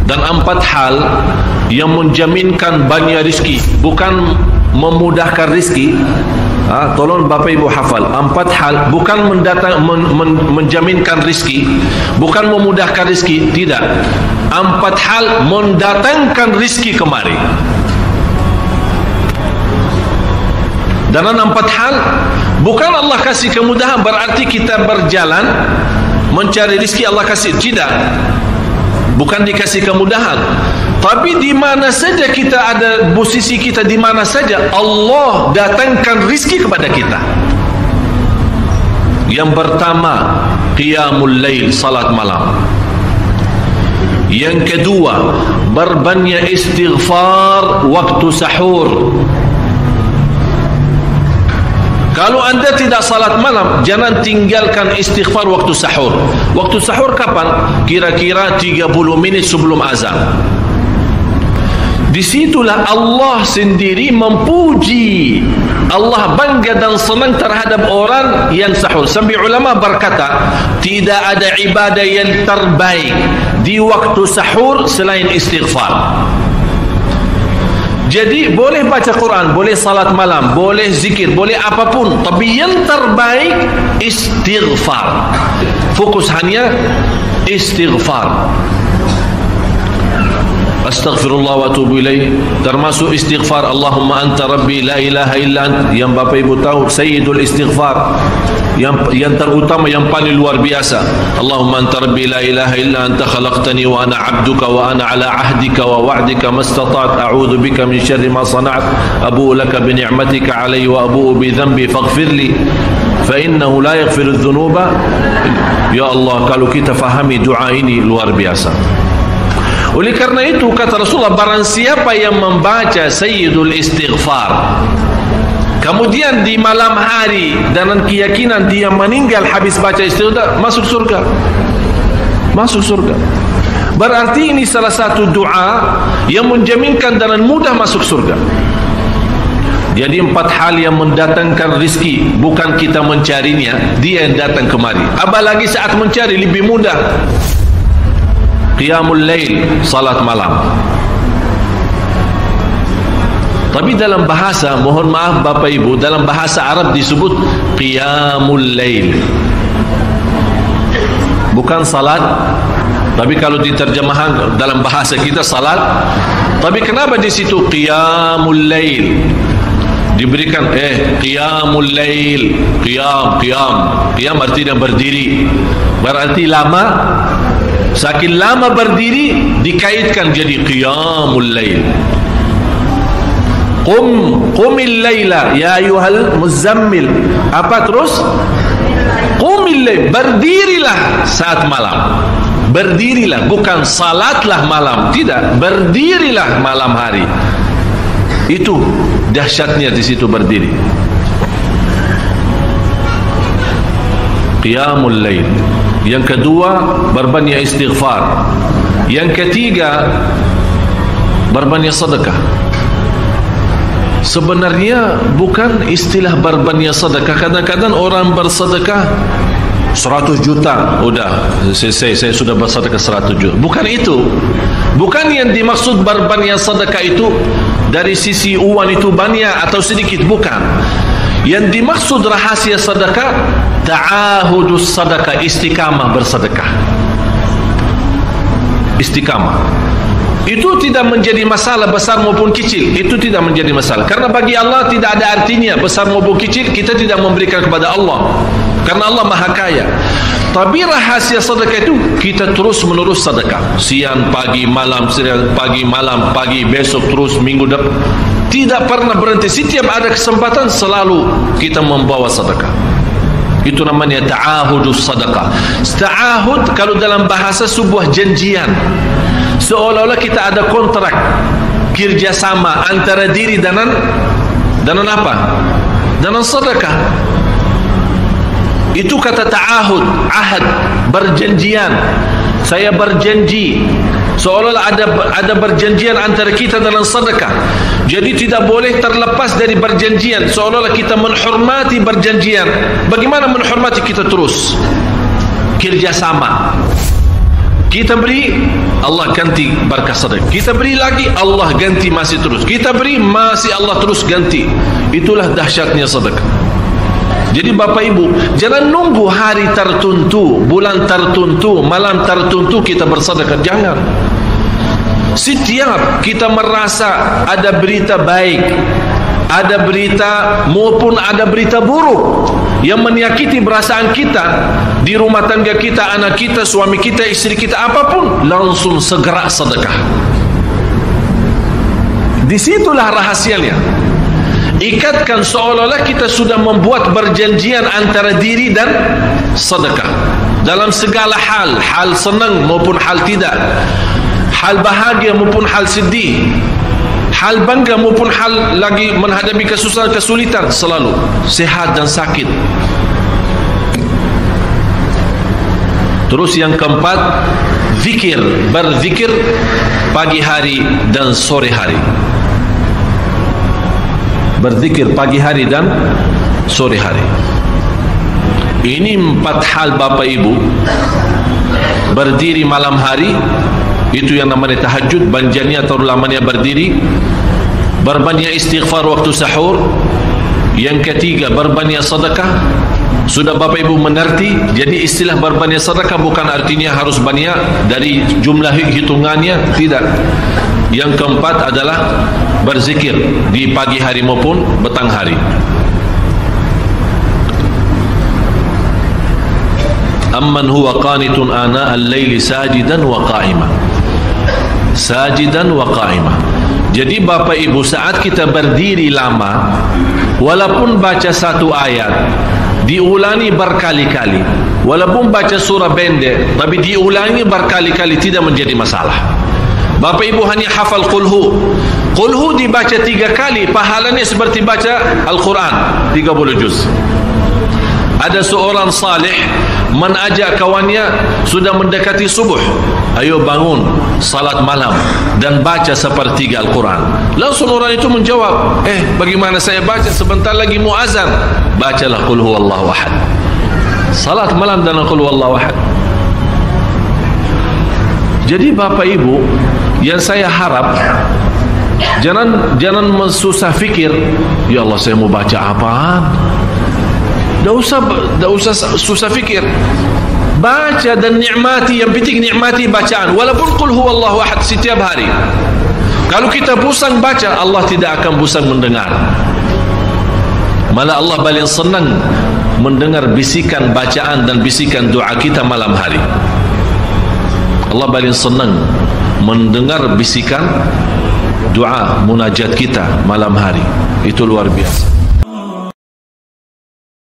Dan 4 hal yang menjaminkan banyak rizki, bukan memudahkan rizki. Tolong Bapak Ibu hafal, 4 hal bukan menjaminkan rizki, bukan memudahkan rizki, tidak. 4 hal mendatangkan rizki kemari. Dan 4 hal bukan Allah kasih kemudahan berarti kita berjalan mencari rizki Allah kasih, tidak. Bukan dikasih kemudahan, tapi di mana saja kita ada, posisi kita di mana saja, Allah datangkan rizki kepada kita. Yang pertama, qiyamul lail, salat malam. Yang kedua, berbanyak istighfar waktu sahur. Kalau anda tidak salat malam, jangan tinggalkan istighfar waktu sahur. Waktu sahur kapan? Kira-kira 30 minit sebelum azan. Disitulah Allah sendiri memuji. Allah bangga dan senang terhadap orang yang sahur. Sampai ulama berkata, tidak ada ibadah yang terbaik di waktu sahur selain istighfar. Jadi boleh baca Quran, boleh salat malam, boleh zikir, boleh apapun, tapi yang terbaik istighfar. Fokus hanya istighfar. Astaghfirullah wa atubu ilaih, termasuk istighfar Allahumma anta rabbi la ilaha illa ant, yang Bapak Ibu tahu sayyidul istighfar, yang terutama, yang paling luar biasa. Allahumma anta rabbi la ilaha illa anta khalaqtani wa ana abduka wa ana ala ahdika wa wa'dika mastata'at a'udzu bika min syarri ma sana'at abu'u laka bi ni'matika alayya wa abu'u bi dhanbi faghfir li fa innahu la yaghfiru dhunuba. Ya Allah, kalau kita fahami doa ini luar biasa. Oleh karena itu kata Rasulullah, barang siapa yang membaca sayyidul istighfar kemudian di malam hari dengan keyakinan dia meninggal habis baca istighfar, masuk surga. Masuk surga. Berarti ini salah satu doa yang menjaminkan dengan mudah masuk surga. Jadi 4 hal yang mendatangkan rizki, bukan kita mencarinya, dia yang datang kemari. Apalagi saat mencari lebih mudah. Qiyamul lail, salat malam. Tapi dalam bahasa, mohon maaf Bapak Ibu, dalam bahasa Arab disebut qiyamul lail, bukan salat. Tapi kalau diterjemahkan dalam bahasa kita salat. Tapi kenapa di situ qiyamul lail? Diberikan qiyamul lail, qiyam artinya berdiri. Berarti lama. Saking lama berdiri dikaitkan jadi qiyamul lail. Qumil laila ya ayyuhal muzammil. Apa terus? Qumil lail, berdirilah saat malam. Berdirilah, bukan salatlah malam, tidak, berdirilah malam hari. Itu dahsyatnya di situ berdiri. Qiyamul lail. Yang kedua, berbanyak istighfar. Yang ketiga, berbanyak sedekah. Sebenarnya bukan istilah berbanyak sedekah. Kadang-kadang orang bersedekah 100 juta, udah saya sudah bersedekah 100 juta. Bukan itu. Bukan yang dimaksud berbanyak sedekah itu dari sisi uang itu banyak atau sedikit, bukan. Yang dimaksud rahasia sedekah, ta'ahudus sedekah, istiqamah bersedekah. Istiqamah itu tidak menjadi masalah besar maupun kecil. Itu tidak menjadi masalah, karena bagi Allah tidak ada artinya besar maupun kecil. Kita tidak memberikan kepada Allah karena Allah maha kaya. Tapi rahasia sedekah itu kita terus menerus sedekah, siang pagi malam, siang pagi malam, pagi besok terus, minggu depan, tidak pernah berhenti. Setiap ada kesempatan selalu kita membawa sedekah. Itu namanya ta'ahudus sedekah. Ta'ahud kalau dalam bahasa sebuah janjian, seolah-olah kita ada kontrak kerjasama antara diri dengan apa? Dengan sedekah. Itu kata ta'ahud, ahad, berjanjian. Saya berjanji, seolah-olah ada berjanjian antara kita dalam sedekah. Jadi tidak boleh terlepas dari berjanjian, seolah-olah kita menghormati berjanjian. Bagaimana menghormati? Kita terus kerjasama. Kita beri, Allah ganti berkah sedekah. Kita beri lagi, Allah ganti masih terus. Kita beri, masih Allah terus ganti. Itulah dahsyatnya sedekah. Jadi Bapak Ibu, jangan nunggu hari tertentu, bulan tertentu, malam tertentu kita bersedekah. Jangan. Setiap kita merasa ada berita baik, ada berita maupun ada berita buruk yang menyakiti perasaan kita di rumah tangga kita, anak kita, suami kita, istri kita, apapun, langsung segera sedekah. Disitulah rahasianya. Ikatkan seolah-olah kita sudah membuat perjanjian antara diri dan sedekah dalam segala hal, hal senang maupun hal tidak, hal bahagia maupun hal sedih, hal bangga maupun hal lagi menghadapi kesusahan, kesulitan, selalu sehat dan sakit. Terus yang keempat, zikir, berzikir pagi hari dan sore hari. Berzikir pagi hari dan sore hari. Ini 4 hal Bapak Ibu. Berdiri malam hari, itu yang namanya tahajud, banjanya atau lamanya berdiri. Berbanyak istighfar waktu sahur. Yang ketiga, berbanyak sedekah. Sudah Bapak Ibu mengerti. Jadi istilah berbanyak sedekah bukan artinya harus banyak dari jumlah hitungannya, tidak. Yang keempat adalah berzikir di pagi hari maupun petang hari. Amman huwa qanitun ana al-laili sajidan wa qa'ima. Sajidan wa qa'ima. Jadi Bapak Ibu, saat kita berdiri lama, walaupun baca satu ayat, diulangi berkali-kali, walaupun baca surah pendek, tapi diulangi berkali-kali, tidak menjadi masalah. Bapak Ibu hanya hafal qulhu. Qulhu dibaca 3 kali, pahalanya seperti baca Al-Quran 30 juz. Ada seorang salih mengajak kawannya, sudah mendekati subuh, ayo bangun salat malam dan baca sepertiga Al-Quran. Langsung orang itu menjawab, bagaimana saya baca, sebentar lagi muazan. Bacalah qul huwallahu ahad. Salat malam dan qul huwallahu ahad. Jadi Bapak Ibu, yang saya harap jangan mensusah fikir, ya Allah saya mau baca apaan. Tidak usah susah fikir. Baca dan nikmati, yang penting nikmati bacaan. Walaupun qul huwallahu ahad setiap hari. Kalau kita bosan baca, Allah tidak akan bosan mendengar. Malah Allah paling senang mendengar bisikan bacaan dan bisikan doa kita malam hari. Allah paling senang mendengar bisikan doa munajat kita malam hari. Itu luar biasa.